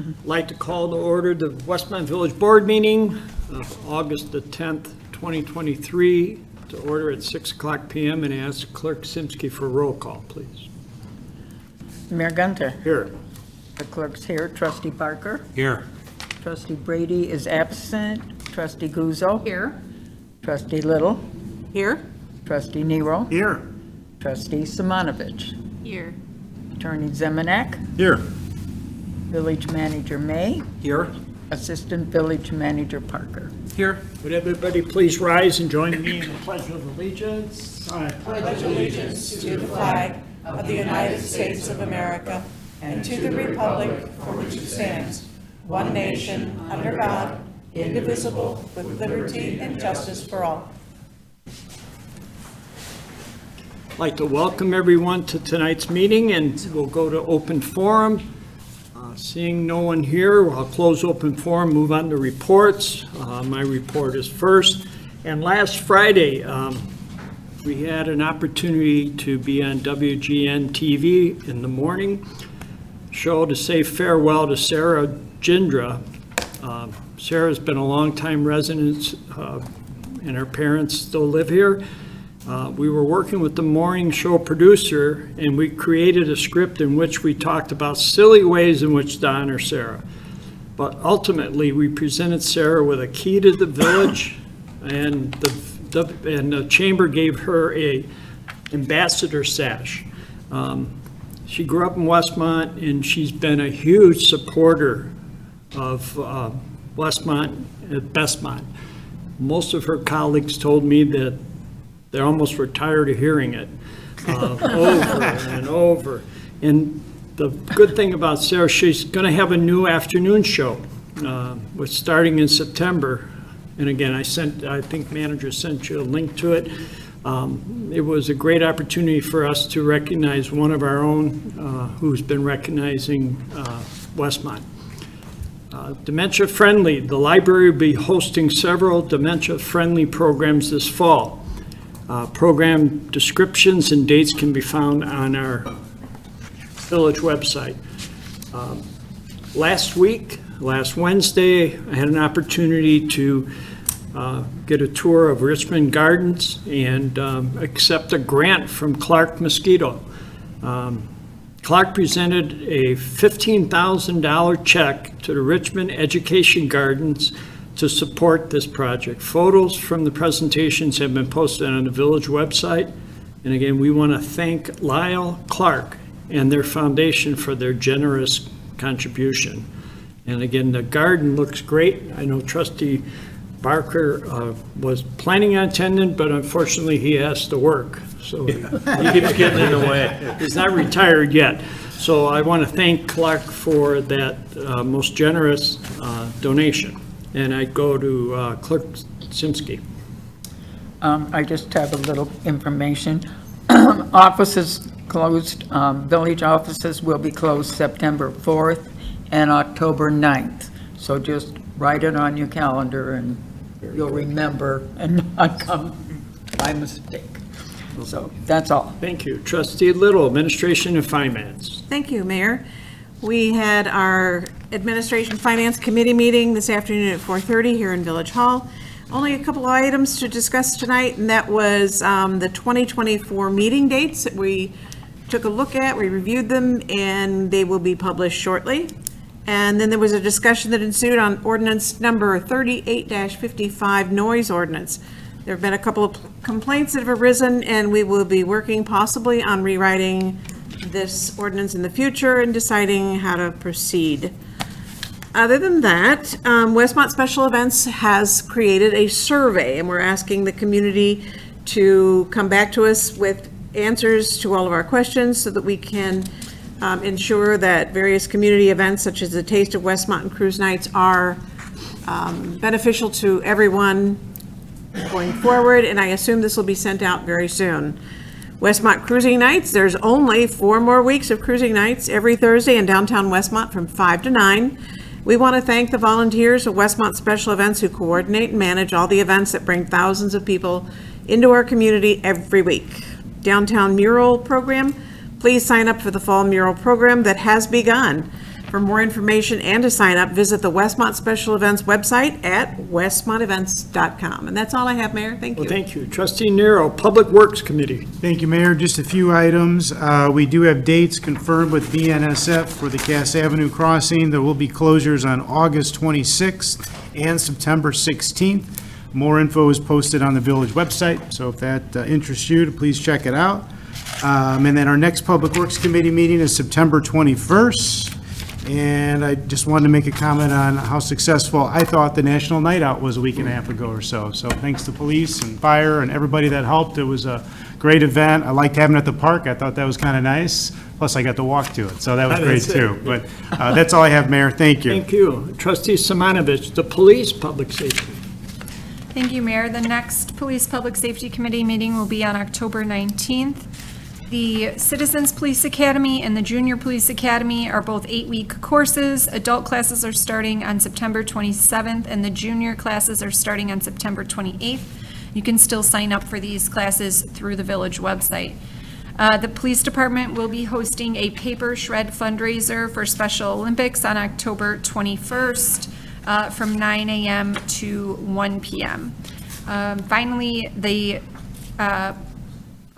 I'd like to call to order the Westmont Village Board meeting of August the 10th, 2023, to order at 6 o'clock p.m. and ask Clerk Simsky for roll call, please. Mayor Gunter. Here. The clerk's here. Trustee Barker. Here. Trustee Brady is absent. Trustee Guzzo. Here. Trustee Little. Here. Trustee Nero. Here. Trustee Simonovich. Here. Attorney Zemanek. Here. Village Manager May. Here. Assistant Village Manager Parker. Here. Would everybody please rise and join me in the Pledge of Allegiance? I pledge allegiance to the flag of the United States of America and to the republic for which it stands, one nation, under God, indivisible, with liberty and justice for all. I'd like to welcome everyone to tonight's meeting, and we'll go to open forum. Seeing no one here, I'll close open forum, move on to reports. My report is first. And last Friday, we had an opportunity to be on WGN TV in the morning show to say farewell to Sarah Jindra. Sarah's been a longtime resident, and her parents still live here. We were working with the morning show producer, and we created a script in which we talked about silly ways in which to honor Sarah. But ultimately, we presented Sarah with a key to the village, and the chamber gave her a ambassador sash. She grew up in Westmont, and she's been a huge supporter of Westmont at Bestmont. Most of her colleagues told me that they almost were tired of hearing it over and over. And the good thing about Sarah, she's going to have a new afternoon show, which starting in September. And again, I think manager sent you a link to it. It was a great opportunity for us to recognize one of our own who's been recognizing Westmont. Dementia Friendly, the library will be hosting several dementia friendly programs this fall. Program descriptions and dates can be found on our village website. Last Wednesday, I had an opportunity to get a tour of Richmond Gardens and accept a grant from Clark Mosquito. Clark presented a $15,000 check to the Richmond Education Gardens to support this project. Photos from the presentations have been posted on the village website. And again, we want to thank Lyle Clark and their foundation for their generous contribution. And again, the garden looks great. I know Trustee Barker was planning on attending, but unfortunately he has to work. So he keeps getting in the way. He's not retired yet. So I want to thank Clark for that most generous donation. And I go to Clerk Simsky. I just have a little information. Offices closed, village offices will be closed September 4th and October 9th. So just write it on your calendar and you'll remember and not come by mistake. So that's all. Thank you. Trustee Little, Administration and Finance. Thank you, Mayor. We had our Administration Finance Committee meeting this afternoon at 4:30 here in Village Hall. Only a couple of items to discuss tonight, and that was the 2024 meeting dates that we took a look at. We reviewed them, and they will be published shortly. And then there was a discussion that ensued on ordinance number 38-55 noise ordinance. There have been a couple of complaints that have arisen, and we will be working possibly on rewriting this ordinance in the future and deciding how to proceed. Other than that, Westmont Special Events has created a survey, and we're asking the community to come back to us with answers to all of our questions so that we can ensure that various community events such as the Taste of Westmont and Cruise Nights are beneficial to everyone going forward, and I assume this will be sent out very soon. Westmont Cruising Nights, there's only 4 more weeks of cruising nights every Thursday in downtown Westmont from 5 to 9. We want to thank the volunteers of Westmont Special Events who coordinate and manage all the events that bring thousands of people into our community every week. Downtown Mural Program, please sign up for the Fall Mural Program that has begun. For more information and to sign up, visit the Westmont Special Events website at westmontevents.com. And that's all I have, Mayor. Thank you. Well, thank you. Trustee Nero, Public Works Committee. Thank you, Mayor. Just a few items. We do have dates confirmed with BNSF for the Cass Avenue crossing. There will be closures on August 26th and September 16th. More info is posted on the village website, so if that interests you, please check it out. And then our next Public Works Committee meeting is September 21st. And I just wanted to make a comment on how successful I thought the National Night Out was a week and a half ago or so. So thanks to police and fire and everybody that helped. It was a great event. I liked having it at the park. I thought that was kind of nice. Plus, I got to walk to it, so that was great too. But that's all I have, Mayor. Thank you. Thank you. Trustee Simonovich, the Police Public Safety. Thank you, Mayor. The next Police Public Safety Committee meeting will be on October 19th. The Citizens Police Academy and the Junior Police Academy are both 8-week courses. Adult classes are starting on September 27th, and the junior classes are starting on September 28th. You can still sign up for these classes through the village website. The police department will be hosting a paper shred fundraiser for Special Olympics on October 21st from 9 a.m. to 1 p.m. Finally,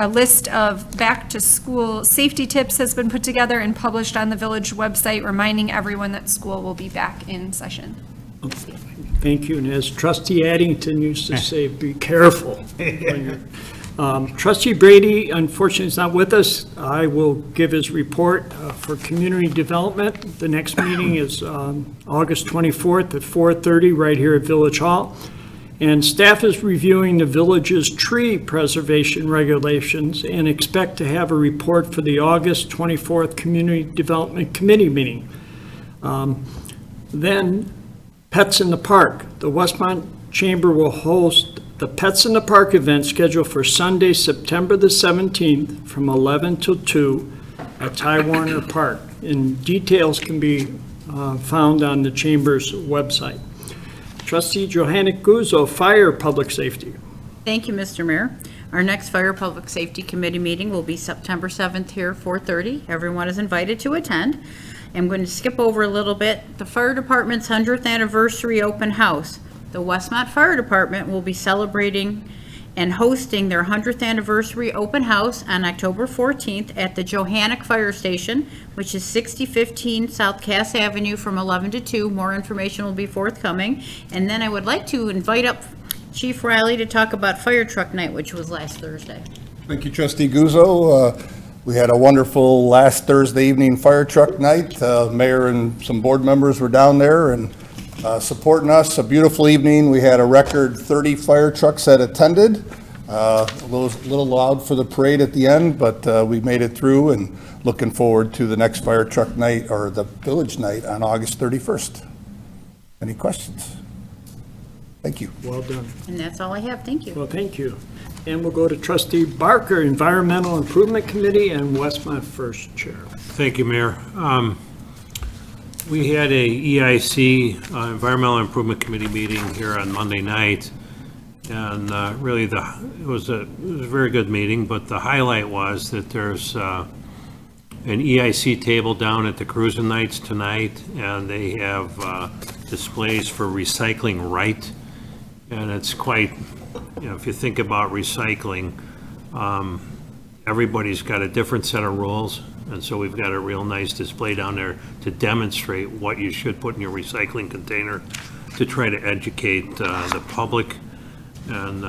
a list of back-to-school safety tips has been put together and published on the village website, reminding everyone that school will be back in session. Thank you. And as Trustee Addington used to say, be careful. Trustee Brady, unfortunately, is not with us. I will give his report for community development. The next meeting is August 24th at 4:30 right here at Village Hall. And staff is reviewing the village's tree preservation regulations and expect to have a report for the August 24th Community Development Committee meeting. Then Pets in the Park. The Westmont Chamber will host the Pets in the Park event scheduled for Sunday, September the 17th from 11 till 2 at Ty Warner Park. And details can be found on the Chamber's website. Trustee Johanna Guzzo, Fire Public Safety. Thank you, Mr. Mayor. Our next Fire Public Safety Committee meeting will be September 7th here, 4:30. Everyone is invited to attend. I'm going to skip over a little bit. The Fire Department's 100th Anniversary Open House. The Westmont Fire Department will be celebrating and hosting their 100th Anniversary Open House on October 14th at the Johannic Fire Station, which is 6015 South Cass Avenue from 11 to 2. More information will be forthcoming. And then I would like to invite up Chief Riley to talk about Fire Truck Night, which was last Thursday. Thank you, Trustee Guzzo. We had a wonderful last Thursday evening fire truck night. Mayor and some board members were down there and supporting us. A beautiful evening. We had a record 30 fire trucks that attended. A little loud for the parade at the end, but we made it through, and looking forward to the next fire truck night, or the village night, on August 31st. Any questions? Thank you. Well done. And that's all I have. Thank you. Well, thank you. And we'll go to Trustee Barker, Environmental Improvement Committee, and Westmont First Chair. Thank you, Mayor. We had a EIC, Environmental Improvement Committee meeting here on Monday night, and really it was a very good meeting, but the highlight was that there's an EIC table down at the Cruising Nights tonight, and they have displays for recycling right, and it's quite, if you think about recycling, everybody's got a different set of rules. And so we've got a real nice display down there to demonstrate what you should put in your recycling container, to try to educate the public and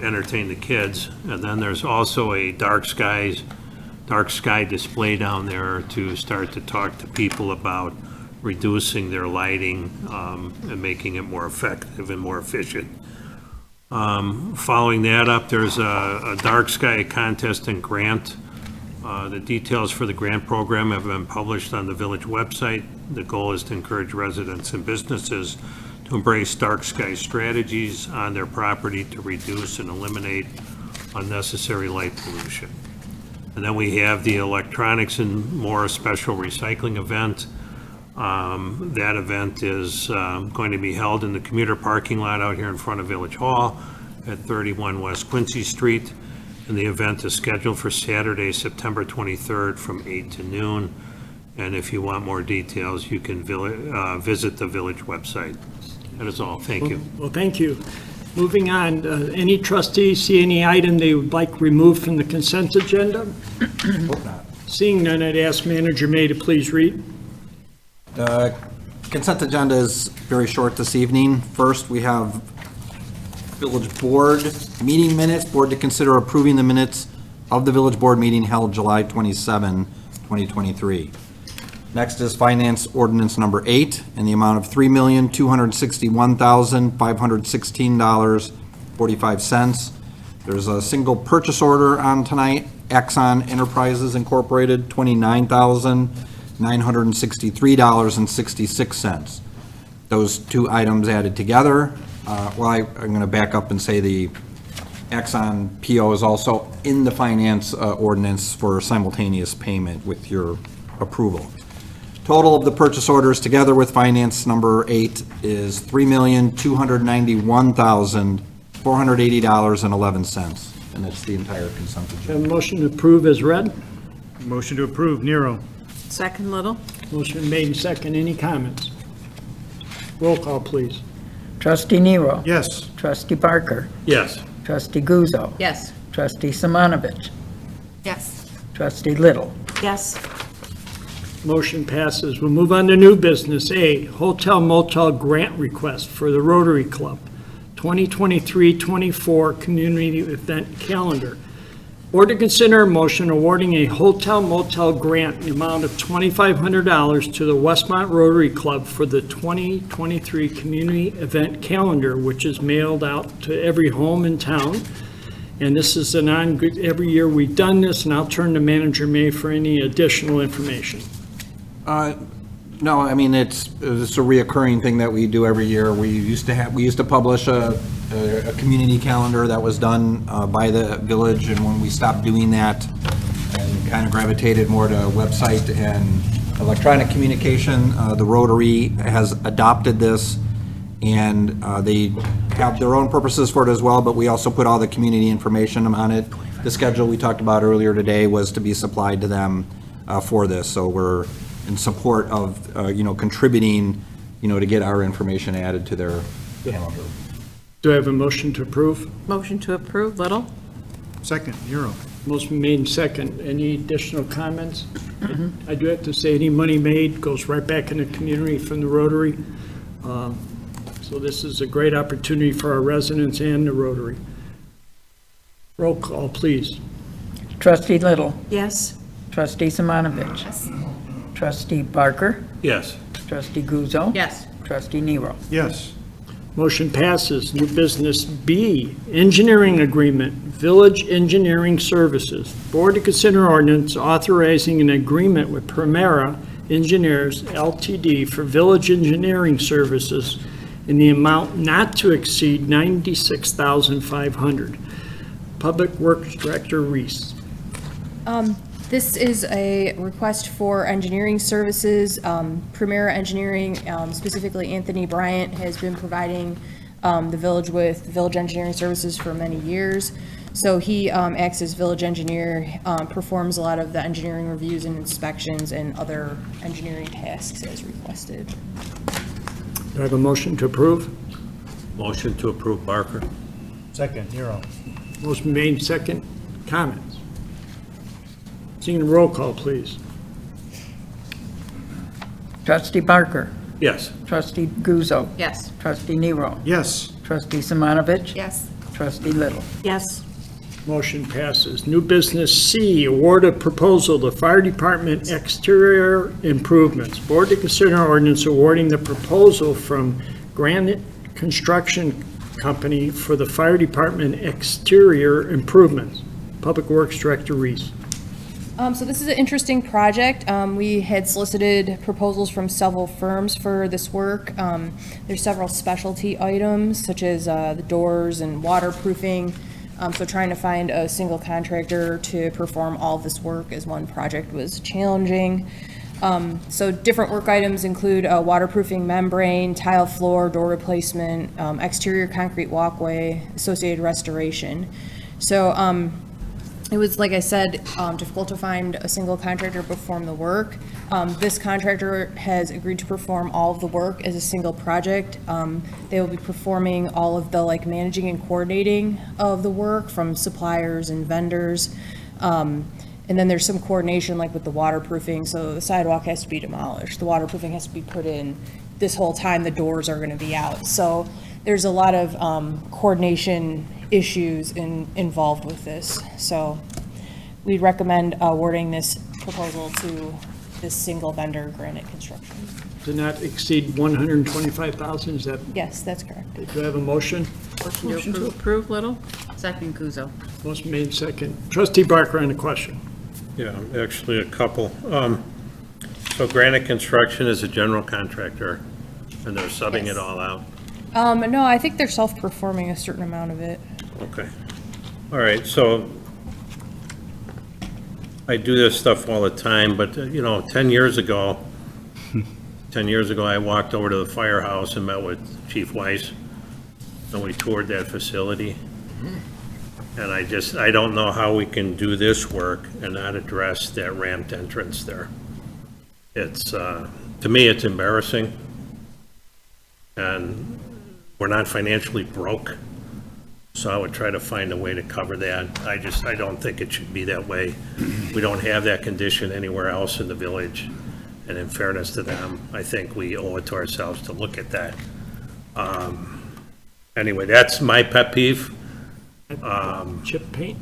entertain the kids. And then there's also a dark sky display down there to start to talk to people about reducing their lighting and making it more effective and more efficient. Following that up, there's a dark sky contest and grant. The details for the grant program have been published on the village website. The goal is to encourage residents and businesses to embrace dark sky strategies on their property to reduce and eliminate unnecessary light pollution. And then we have the Electronics and More Special Recycling event. That event is going to be held in the commuter parking lot out here in front of Village Hall at 31 West Quincy Street. And the event is scheduled for Saturday, September 23rd from 8 to noon. And if you want more details, you can visit the village website. That is all. Thank you. Well, thank you. Moving on, any trustees see any item they would like removed from the consent agenda? Seeing none, I'd ask Manager May to please read. The consent agenda is very short this evening. First, we have village board meeting minutes. Board to consider approving the minutes of the village board meeting held July 27, 2023. Next is finance ordinance number 8 in the amount of $3,261,516.45. There's a single purchase order on tonight. Exxon Enterprises Incorporated, $29,963.66. Those two items added together. I'm going to back up and say the Exxon PO is also in the finance ordinance for simultaneous payment with your approval. Total of the purchase orders together with finance number 8 is $3,291,480.11. And that's the entire consent Have agenda. a motion to approve as read. Motion to approve, Nero. Second, Little. Motion made and second. Any comments? Roll call, please. Trustee Nero. Yes. Trustee Barker. Yes. Trustee Guzzo. Yes. Trustee Simonovich. Yes. Trustee Little. Yes. Motion passes. We'll move on to new business. A, hotel motel grant request for the Rotary Club, 2023-24 community event calendar. Board to consider a motion awarding a hotel motel grant in the amount of $2,500 to the Westmont Rotary Club for the 2023 community event calendar, which is mailed out to every home in town. And this is every year we've done this, and I'll turn to Manager May for any additional information. No, I mean, it's a reoccurring thing that we do every year. We used to publish a community calendar that was done by the village, and when we stopped doing that and kind of gravitated more to website and electronic communication, the Rotary has adopted this, and they have their own purposes for it as well, but we also put all the community information on it. The schedule we talked about earlier today was to be supplied to them for this, so we're in support of, contributing, to get our information added to their calendar. Do I have a motion to approve? Motion to approve, Little. Second, Nero. Motion made and second. Any additional comments? I do have to say, any money made goes right back in the community from the Rotary. So this is a great opportunity for our residents and the Rotary. Roll call, please. Trustee Little. Yes. Trustee Simonovich. Trustee Barker. Yes. Trustee Guzzo. Yes. Trustee Nero. Yes. Motion passes. New business B, engineering agreement, Village Engineering Services. Board to consider ordinance authorizing an agreement with Primera Engineers LTD for village engineering services in the amount not to exceed $96,500. Public Works Director Reese. This is a request for engineering services. Premier Engineering, specifically Anthony Bryant, has been providing the village with village engineering services for many years. So he acts as village engineer, performs a lot of the engineering reviews and inspections and other engineering tasks as requested. Do I have a motion to approve? Motion to approve, Barker. Second, Nero. Motion made and second. Comments? Seeing the roll call, please. Trustee Barker. Yes. Trustee Guzzo. Yes. Trustee Nero. Yes. Trustee Simonovich. Yes. Trustee Little. Yes. Motion passes. New business C, award of proposal to Fire Department exterior improvements. Board to consider ordinance awarding the proposal from Granite Construction Company for the Fire Department exterior improvements. Public Works Director Reese. So this is an interesting project. We had solicited proposals from several firms for this work. There's several specialty items such as the doors and waterproofing. So trying to find a single contractor to perform all of this work as one project was challenging. So different work items include a waterproofing membrane, tile floor, door replacement, exterior concrete walkway, associated restoration. So It was, like I said, difficult to find a single contractor to perform the work. This contractor has agreed to perform all of the work as a single project. They will be performing all of the managing and coordinating of the work from suppliers and vendors. And then there's some coordination with the waterproofing, so the sidewalk has to be demolished, the waterproofing has to be put in. This whole time, the doors are gonna be out. So there's a lot of coordination issues involved with this. So we recommend awarding this proposal to this single vendor, Granite Construction. To not exceed 125,000, is that, Yes, that's correct. do I have a motion? Motion to approve, Little? Second, Guzzo. Motion made second. Trustee Barker on the question. Yeah, actually a couple. So Granite Construction is a general contractor, and they're subbing it all out? No, I think they're self-performing a certain amount of it. Okay. All right, so I do this stuff all the time, but, 10 years ago, I walked over to the firehouse and met with Chief Weiss, and we toured that facility. And I don't know how we can do this work and not address that ramped entrance there. It's, to me, it's embarrassing. And we're not financially broke, so I would try to find a way to cover that. I don't think it should be that way. We don't have that condition anywhere else in the village, and in fairness to them, I think we owe it to ourselves to look at that. Anyway, that's my pet peeve. Chip paint?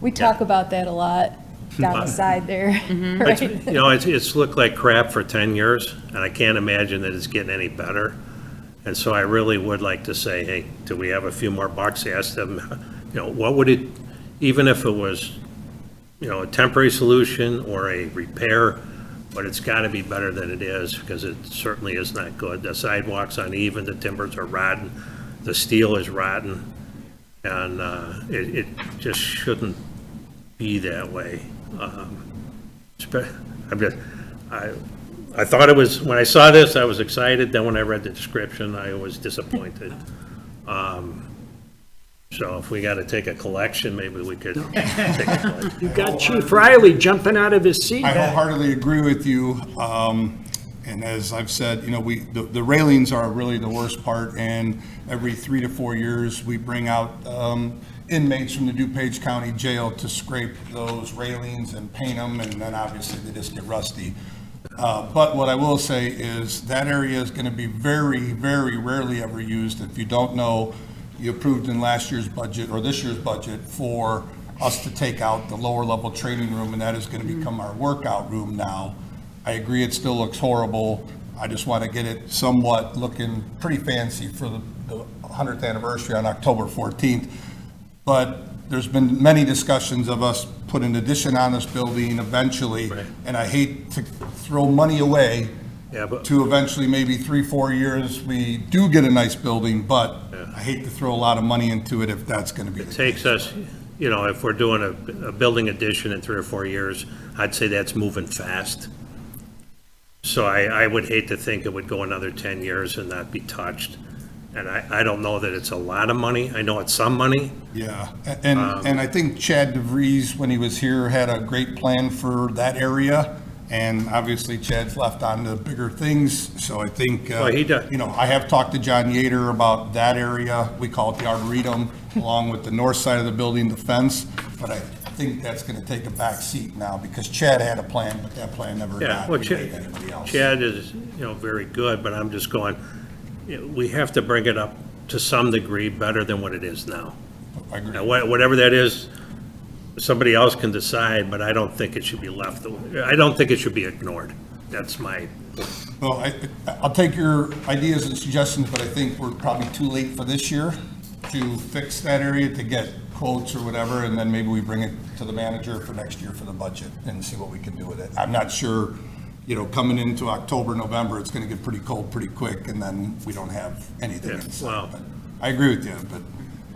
We talk about that a lot down the side there, right? It's looked like crap for 10 years, and I can't imagine that it's getting any better. And so I really would like to say, hey, do we have a few more bucks? Ask them, what would it, even if it was, a temporary solution or a repair, but it's got to be better than it is, because it certainly is not good. The sidewalk's uneven, the timbers are rotten, the steel is rotten, and it just shouldn't be that way. I thought it was, when I saw this, I was excited, then when I read the description, I was disappointed. So if we got to take a collection, maybe we could take a collection. You got Chief Riley jumping out of his seat. I wholeheartedly agree with you. And as I've said, the railings are really the worst part, and every 3 to 4 years, we bring out inmates from the DuPage County Jail to scrape those railings and paint them, and then obviously they just get rusty. But what I will say is that area is going to be very, very rarely ever used. If you don't know, you approved in last year's budget or this year's budget for us to take out the lower level training room, and that is going to become our workout room now. I agree it still looks horrible. I just want to get it somewhat looking pretty fancy for the 100th anniversary on October 14th. But there's been many discussions of us put an addition on this building eventually, Right. and I hate to throw money away Yeah, but to eventually maybe 3-4 years, we do get a nice building, but I hate to throw a lot of money into it if that's going to be the it case. takes us, if we're doing a building addition in 3 or 4 years, I'd say that's moving fast. So I would hate to think it would go another 10 years and not be touched. And I don't know that it's a lot of money. I know it's some money. Yeah, and I think Chad DeVries, when he was here, had a great plan for that area. And obviously Chad's left on the bigger things, so I think, Well, he does. I have talked to John Yater about that area. We call it the Arboretum, along with the north side of the building, the fence. But I think that's going to take a back seat now, because Chad had a plan, but that plan never Yeah, got well, relayed to anybody else. Chad is, very good, but I'm just going, we have to bring it up to some degree better than what it is now. I agree. Now, whatever that is, somebody else can decide, but I don't think it should be left, I don't think it should be ignored. That's my, Well, I'll take your ideas and suggestions, but I think we're probably too late for this year to fix that area, to get quotes or whatever, and then maybe we bring it to the manager for next year for the budget and see what we can do with it. I'm not sure, coming into October, November, it's going to get pretty cold pretty quick, and then we don't have anything Yeah, inside. wow. But I agree with you, but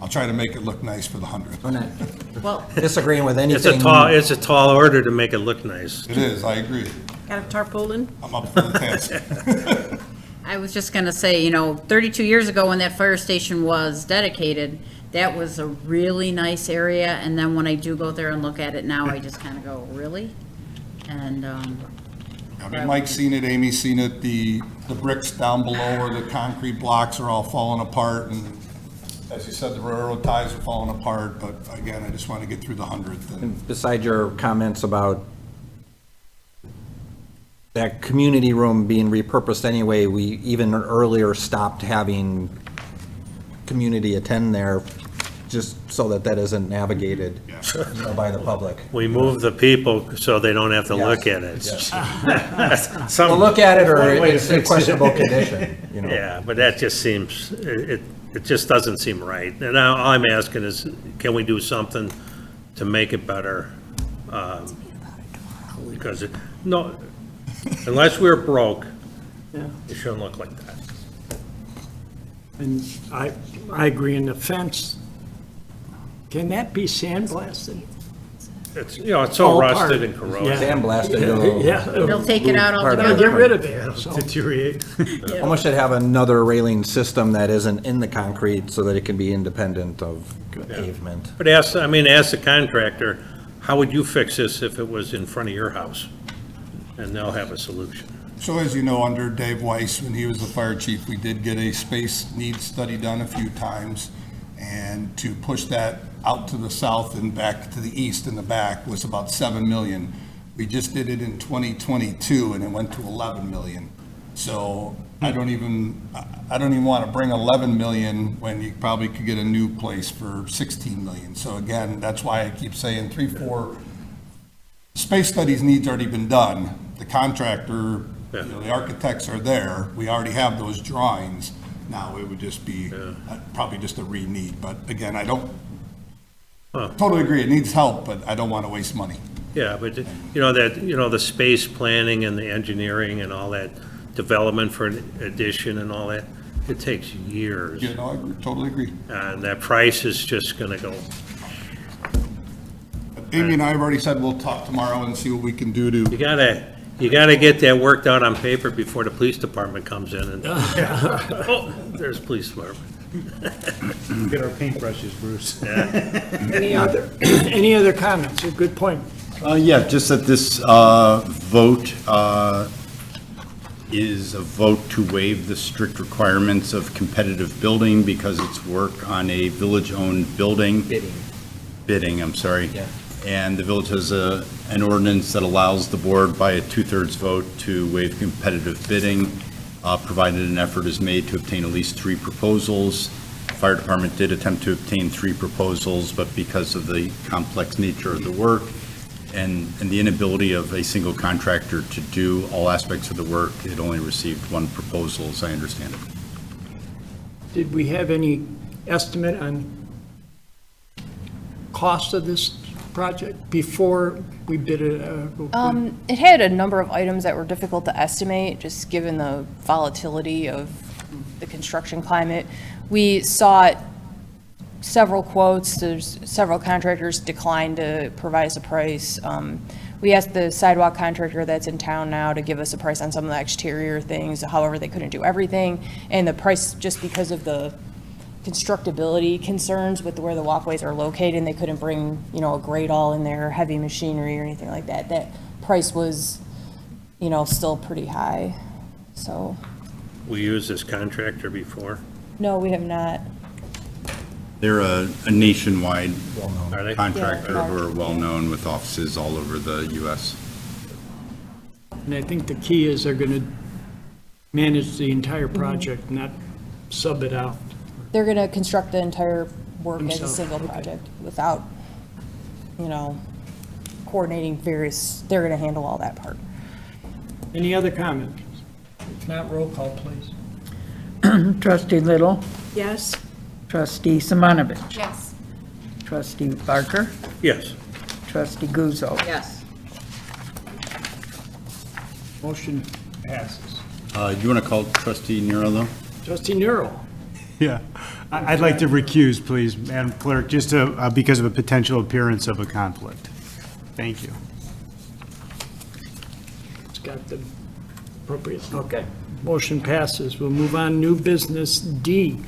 I'll try to make it look nice for the 100th. We're not Well, disagreeing with it's a anything. it's a tall order to make it look nice. It is, I agree. Got a tarpaulin? I'm up for the task. I was just going to say, 32 years ago when that fire station was dedicated, That was a really nice area, and then when I do go there and look at it now, I just kind of go, really? And, I mean, Mike's seen it, Amy's seen it, the bricks down below or the concrete blocks are all falling apart, and as you said, the railroad ties are falling apart, but again, I just want to get through the 100th. And Besides your comments about that community room being repurposed anyway, we even earlier stopped having community attend there, just so that that isn't navigated by the public. We move the people so they don't have to look at it. Well, look at it, or it's in questionable condition, you know. Yeah, but that just seems, it just doesn't seem right. And now all I'm asking is, can we do something to make it better? Because, no, unless we're broke, it shouldn't look like that. And I agree, in the fence, can that be sandblasted? It's, it's so All rusted part. and corroded. Sandblasted, Yeah. they'll take it out Part of Gotta altogether. get rid of it, so. Deteriorate. almost should have another railing system that isn't in the concrete so that it can be independent of pavement. But ask the contractor, how would you fix this if it was in front of your house? And they'll have a solution. so as you know, under Dave Weiss, when he was the fire chief, we did get a space needs study done a few times. And to push that out to the south and back to the east in the back was about 7 million. We just did it in 2022 and it went to 11 million. So I don't even want to bring 11 million when you probably could get a new place for 16 million. So again, that's why I keep saying 3-4 space studies needs already been done. The contractor, the architects are there. We already have those drawings. Now, it would just be probably just a re-need, but again, I don't totally agree, it needs help, but I don't want to waste money. Yeah, but the space planning and the engineering and all that development for an addition and all that, it takes years. I totally agree. And that price is just gonna go, Amy and I have already said we'll talk tomorrow and see what we can do to. you gotta get that worked out on paper before the police department comes in and, oh, there's police department. Get our paintbrushes, Bruce. Any other comments? A good point. Yeah, just that this vote is a vote to waive the strict requirements of competitive bidding because it's work on a village-owned building. Bidding, I'm sorry. Yeah. And the village has an ordinance that allows the board by a 2/3 vote to waive competitive bidding, provided an effort is made to obtain at least 3 proposals. Fire department did attempt to obtain 3 proposals, but because of the complex nature of the work and the inability of a single contractor to do all aspects of the work, it only received 1 proposal, as I understand it. Did we have any estimate on cost of this project before we bid it? It had a number of items that were difficult to estimate, just given the volatility of the construction climate. We sought several quotes. There's several contractors declined to provide us a price. We asked the sidewalk contractor that's in town now to give us a price on some of the exterior things. However, they couldn't do everything. And the price, just because of the constructability concerns with where the walkways are located, and they couldn't bring, a grate all in there, heavy machinery or anything like that. That price was, still pretty high, so. We used this contractor before, No, we have not. They're a nationwide are they? contractor Yeah. who are well-known with offices all over the U.S. And I think the key is they're going to manage the entire project, not sub it out. They're gonna construct the entire work as a Themselves, single okay. project without, coordinating various, they're gonna handle all that part. Any other comments? If not, roll call, please. Trustee Little, Yes? trustee Simonovich, Yes. trustee Barker, Yes. trustee Guzzo. Yes. Motion passes. You want to call trustee Nero, though? Trustee Nero. Yeah. I'd like to recuse, please, Madam Clerk, just because of a potential appearance of a conflict. Thank you. It's got the appropriate, okay. Motion passes. We'll move on. New business D.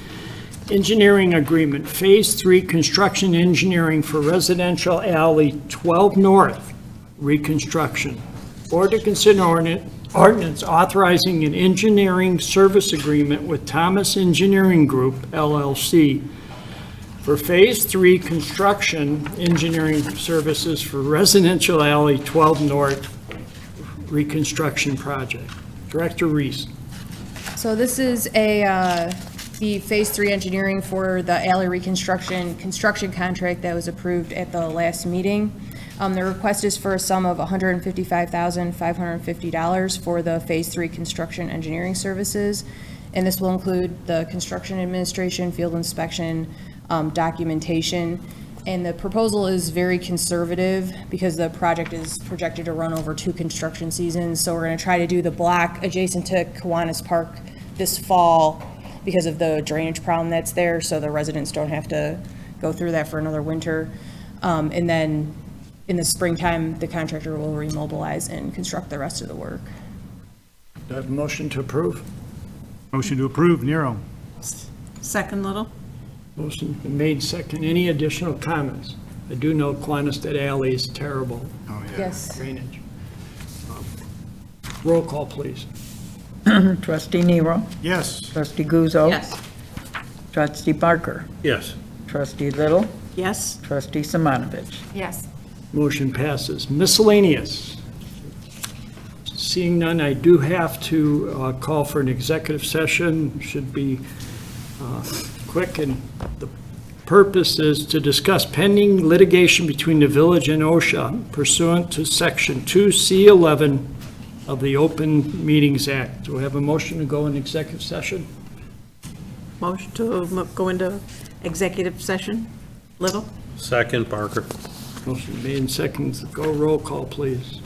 Engineering agreement, Phase 3 construction engineering for residential alley 12 North reconstruction. Board to consider ordinance authorizing an engineering service agreement with Thomas Engineering Group LLC for Phase 3 construction engineering services for residential alley 12 North reconstruction project. Director Reese. So this is the Phase 3 engineering for the alley reconstruction construction contract that was approved at the last meeting. The request is for a sum of $155,550 for the Phase 3 construction engineering services. And this will include the construction administration, field inspection, documentation. And the proposal is very conservative because the project is projected to run over 2 construction seasons. So we're going to try to do the block adjacent to Kiwanis Park this fall because of the drainage problem that's there, so the residents don't have to go through that for another winter. And then in the springtime, the contractor will remobilize and construct the rest of the work. Do I have a motion to approve? Motion to approve, Nero. Second Little? Motion been made second. Any additional comments? I do know Quantisted Alley is terrible Yes. drainage. Roll call, please. Trustee Nero. Yes. Trustee Guzzo. Yes. Trustee Barker. Yes. Trustee Little. Yes. Trustee Simonovich. Yes. Motion passes. Miscellaneous. Seeing none, I do have to call for an executive session. Should be quick, and the purpose is to discuss pending litigation between the village and OSHA pursuant to Section 2C11 of the Open Meetings Act. Do we have a motion to go in executive session? Motion to go into executive session. Little? Second, Parker. Motion made in seconds. Go roll call, please.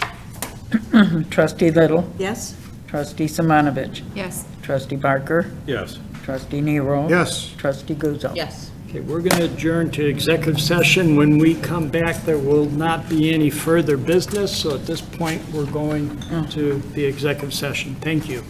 Trustee Little. Yes? Trustee Simonovich. Yes. Trustee Barker. Yes. Trustee Nero. Yes. Trustee Guzzo. Yes. Okay, we're going to adjourn to executive session. When we come back, there will not be any further business. So at this point, we're going to the executive session. Thank you.